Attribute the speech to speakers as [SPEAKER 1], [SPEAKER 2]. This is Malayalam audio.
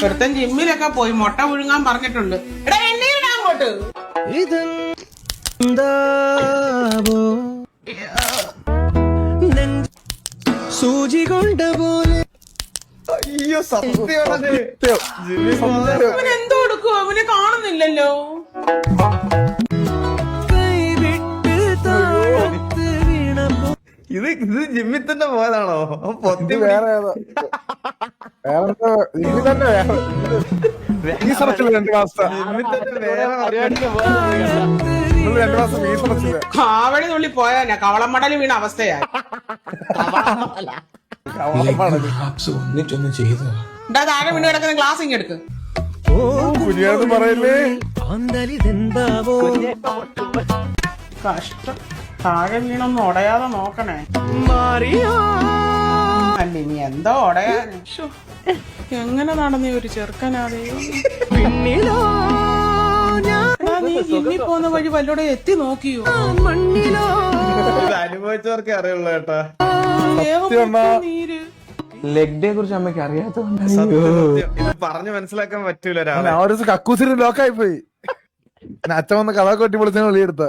[SPEAKER 1] ഒരുത്തൻ ജിമ്മിലൊക്കെ പോയി മുട്ട പുഴുങ്ങാൻ പറഞ്ഞിട്ടുണ്ട്. എടാ എണ്ണീടാ അങ്ങോട്ട്.
[SPEAKER 2] സൂചി കൊണ്ട പോലെ.
[SPEAKER 3] അയ്യോ സത്യം
[SPEAKER 1] അവൻ എന്തോ എടുക്കുവോ? അവനെ കാണുന്നില്ലല്ലോ.
[SPEAKER 3] ഇത് ജിമ്മിൽ തന്നെ പോയതാണോ? പൊത്തി
[SPEAKER 4] വേറെ ഇതിൽ തന്നെ ഫീസ് അടച്ചില്ല 2 മാസത്തെ.
[SPEAKER 3] ജിമ്മിൽ തന്നെ വേറെ
[SPEAKER 4] 2 മാസം ഫീസ് അടച്ചില്ല.
[SPEAKER 1] കാവടി തുള്ളി പോയാ കവളമടല് വീണ അവസ്ഥയായി. എന്താ താഴെ വീണ് കിടക്കുന്ന ഗ്ലാസ് ഇങ്ങെടുക്ക്.
[SPEAKER 4] പുതിയത് പറയല്ലേ.
[SPEAKER 1] കഷ്ടം. താഴെ വീണൊന്നും ഉടയാതെ നോക്കണേ. അല്ല ഇനി എന്തോ ഉടയാന്. എങ്ങനെ നടന്നേ ഒരു ചെറുക്കനാതെ. നീ ജിമ്മിൽ പോകുന്ന വഴി വല്ലോടെ എത്തി നോക്കിയോ?
[SPEAKER 3] അനുഭവിച്ചവർക്കേ അറിയുള്ളൂ കേട്ടാ.
[SPEAKER 1] നീര്
[SPEAKER 2] ലെഗ് ഡേ കുറിച്ച് അമ്മയ്ക്ക് അറിയാത്തതുകൊണ്ട്
[SPEAKER 3] ഇത് പറഞ്ഞു മനസ്സിലാക്കാൻ പറ്റൂല.
[SPEAKER 4] കക്കൂസിന് ലോക്കായി പോയി. അച്ഛൻ വന്ന് കഥ കൊട്ടി പൊളിച്ചാണ് വിളിയെടുത്ത.